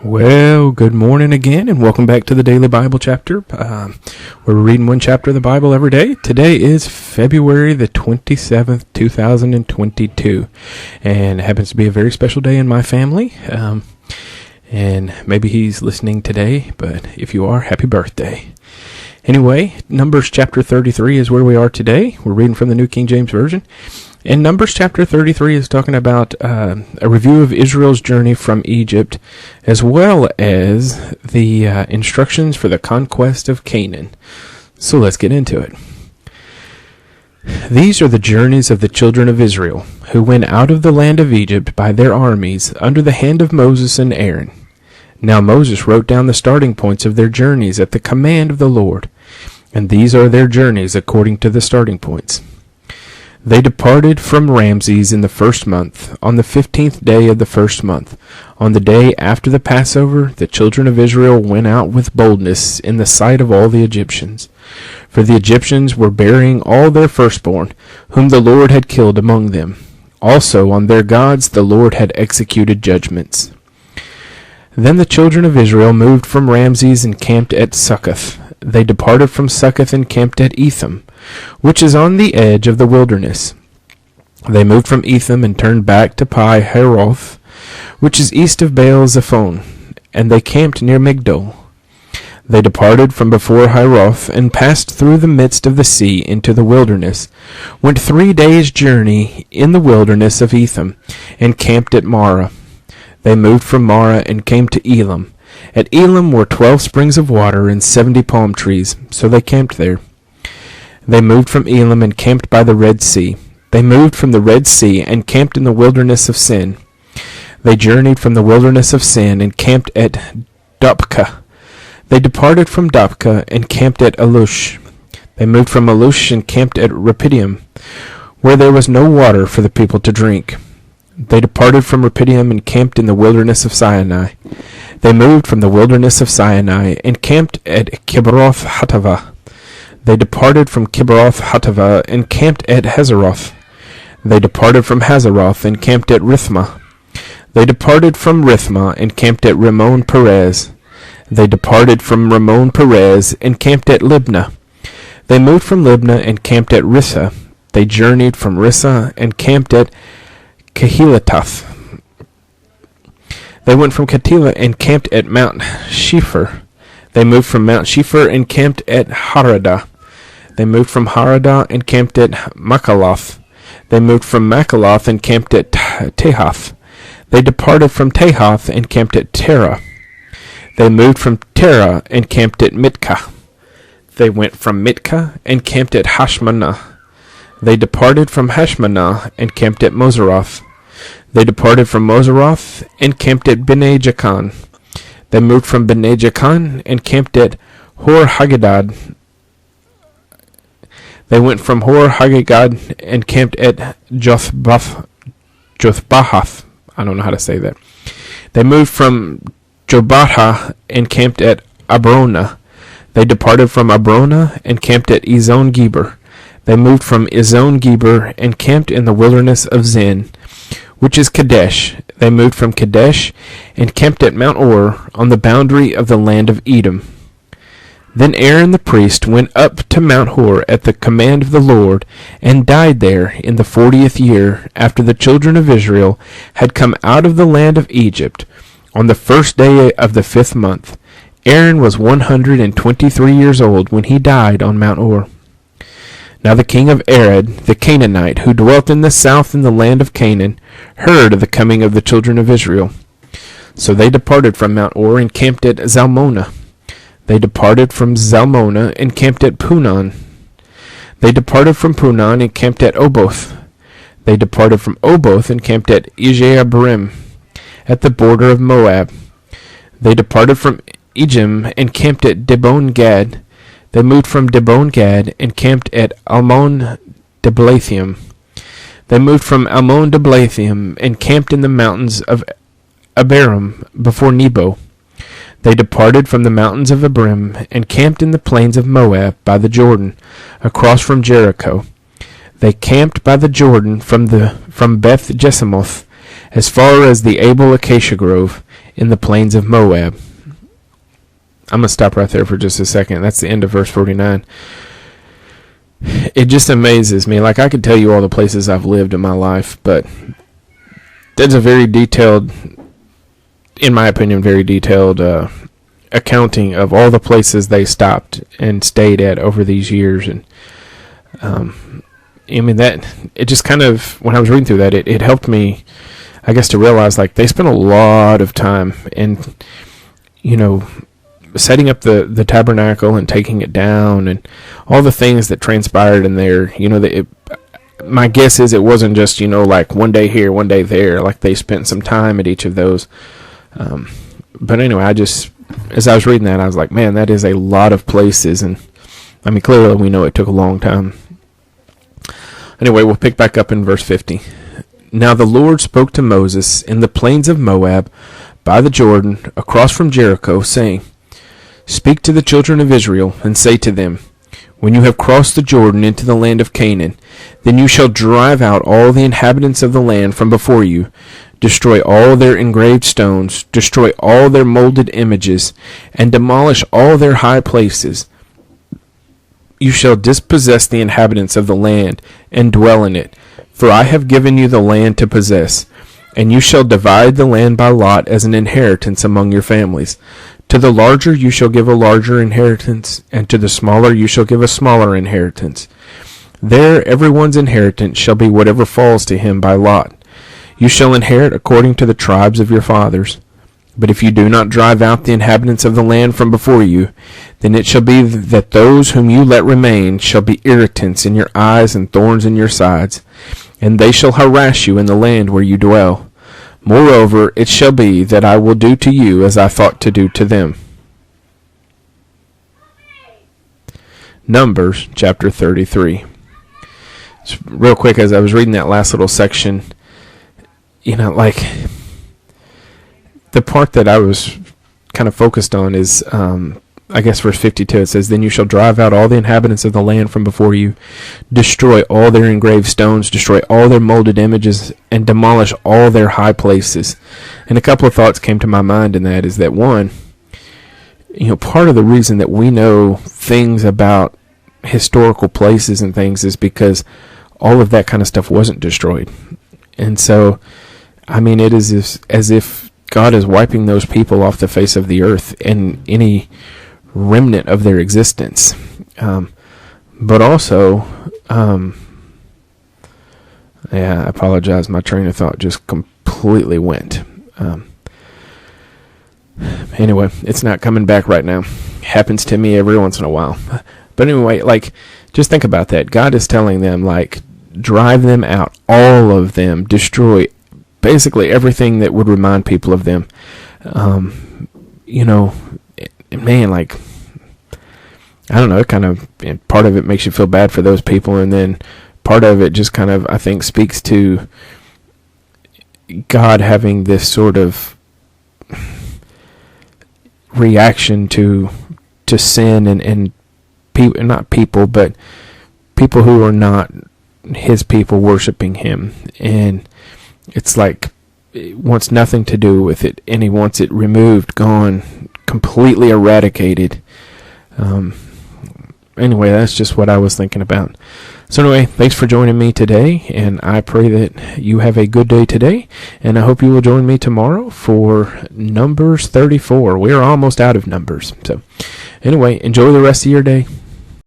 Well, good morning again, and welcome back to the Daily Bible Chapter. We're reading one chapter of the Bible every day. Today is February the 27th, 2022, and it happens to be a very special day in my family. And maybe he's listening today, but if you are, happy birthday. Anyway, Numbers chapter 33 is where we are today. We're reading from the New King James Version. And Numbers chapter 33 is talking about a review of Israel's journey from Egypt, as well as the instructions for the conquest of Canaan. So let's get into it. These are the journeys of the children of Israel, who went out of the land of Egypt by their armies under the hand of Moses and Aaron. Now Moses wrote down the starting points of their journeys at the command of the Lord, and these are their journeys according to the starting points. They departed from Ramses in the first month, on the 15th day of the first month. On the day after the Passover, the children of Israel went out with boldness in the sight of all the Egyptians. For the Egyptians were burying all their firstborn, whom the Lord had killed among them. Also on their gods the Lord had executed judgments. Then the children of Israel moved from Ramses and camped at Succoth. They departed from Succoth and camped at Etham, which is on the edge of the wilderness. They moved from Etham and turned back to Pi-Hahiroth, which is east of Baal-Zephon, and they camped near Migdol. They departed from before Hiroth and passed through the midst of the sea into the wilderness, went 3 days' journey in the wilderness of Etham, and camped at Marah. They moved from Marah and came to Elim. At Elim were 12 springs of water and 70 palm trees, so they camped there. They moved from Elim and camped by the Red Sea. They moved from the Red Sea and camped in the wilderness of Sin. They journeyed from the wilderness of Sin and camped at Dopka. They departed from Dopka and camped at Alush. They moved from Alush and camped at Rephidim, where there was no water for the people to drink. They departed from Rephidim and camped in the wilderness of Sinai. They moved from the wilderness of Sinai and camped at Kibroth Hattava. They departed from Kibroth Hattava and camped at Hazeroth. They departed from Hazeroth and camped at Rithmah. They departed from Rithmah and camped at Ramon Perez. They departed from Ramon Perez and camped at Libnah. They moved from Libnah and camped at Rissa. They journeyed from Rissa and camped at Kehilatath. They went from Keilah and camped at Mount Shefer. They moved from Mount Shefer and camped at Haradah. They moved from Haradah and camped at Makaloth. They moved from Makaloth and camped at Tehath. They departed from Tehath and camped at Terah. They moved from Terah and camped at Mitkah. They went from Mitkah and camped at Hashmanah. They departed from Hashmanah and camped at Moseroth. They departed from Moseroth and camped at Bnei Jacan. They moved from Bnei Jacan and camped at Hor Haggidgad. They went from Hor Haggidgad and camped at Jothbahath. I don't know how to say that. They moved from Jobatha and camped at Abrona. They departed from Abrona and camped at Ezon Geber. They moved from Ezon Geber and camped in the wilderness of Zin, which is Kadesh. They moved from Kadesh and camped at Mount Or on the boundary of the land of Edom. Then Aaron the priest went up to Mount Hor at the command of the Lord, and died there in the 40th year after the children of Israel had come out of the land of Egypt, on the first day of the 5th month. Aaron was 123 years old when he died on Mount Or. Now the king of Arad, the Canaanite, who dwelt in the south in the land of Canaan, heard of the coming of the children of Israel. So they departed from Mount Or and camped at Zalmonah. They departed from Zalmonah and camped at Punon. They departed from Punon and camped at Oboth. They departed from Oboth and camped at Ijeabarim, at the border of Moab. They departed from Ejim and camped at Dibon-Gad. They moved from Dibon-Gad and camped at Almon-Diblathaim. They moved from Almon-Diblathaim and camped in the mountains of Abiram before Nebo. They departed from the mountains of Abiram and camped in the plains of Moab by the Jordan, across from Jericho. They camped by the Jordan from Beth Jesimoth as far as the Abel Acacia Grove, in the plains of Moab. I'm going to stop right there for just a second. That's the end of verse 49. It just amazes me. Like, I could tell you all the places I've lived in my life, but there's a very detailed, in my opinion, very detailed accounting of all the places they stopped and stayed at over these years. And I mean, that it just kind of, when I was reading through that, it helped me, I guess, to realize, like, they spent a lot of time and, setting up the tabernacle and taking it down and all the things that transpired in there. My guess is it wasn't just, like one day here, one day there. Like, they spent some time at each of those. But anyway, as I was reading that, I was like, man, that is a lot of places. And I mean, clearly we know it took a long time. Anyway, we'll pick back up in verse 50. Now the Lord spoke to Moses in the plains of Moab by the Jordan across from Jericho, saying, Speak to the children of Israel and say to them, When you have crossed the Jordan into the land of Canaan, then you shall drive out all the inhabitants of the land from before you, destroy all their engraved stones, destroy all their molded images, and demolish all their high places. You shall dispossess the inhabitants of the land, and dwell in it, for I have given you the land to possess, and you shall divide the land by lot as an inheritance among your families. To the larger you shall give a larger inheritance, and to the smaller you shall give a smaller inheritance. There everyone's inheritance shall be whatever falls to him by lot. You shall inherit according to the tribes of your fathers. But if you do not drive out the inhabitants of the land from before you, then it shall be that those whom you let remain shall be irritants in your eyes and thorns in your sides, and they shall harass you in the land where you dwell. Moreover, it shall be that I will do to you as I thought to do to them. Numbers chapter 33. So real quick, as I was reading that last little section, like, the part that I was kind of focused on is, I guess, verse 52. It says, Then you shall drive out all the inhabitants of the land from before you, destroy all their engraved stones, destroy all their molded images, and demolish all their high places. And a couple of thoughts came to my mind in that is that, one, part of the reason that we know things about historical places and things is because all of that kind of stuff wasn't destroyed. And so, I mean, it is as if God is wiping those people off the face of the earth and any remnant of their existence. But also, I apologize. My train of thought just completely went. Anyway, it's not coming back right now. Happens to me every once in a while. But anyway, like, just think about that. God is telling them, like, drive them out, all of them, destroy basically everything that would remind people of them. Man, like, I don't know, it kind of, part of it makes you feel bad for those people, and then part of it just kind of, I think, speaks to God having this sort of reaction to sin and people, not people, but people who are not his people worshiping him. And it's like, it wants nothing to do with it, and he wants it removed, gone, completely eradicated. Anyway, that's just what I was thinking about. So anyway, thanks for joining me today, and I pray that you have a good day today, and I hope you will join me tomorrow for Numbers 34. We're almost out of Numbers. So anyway, enjoy the rest of your day.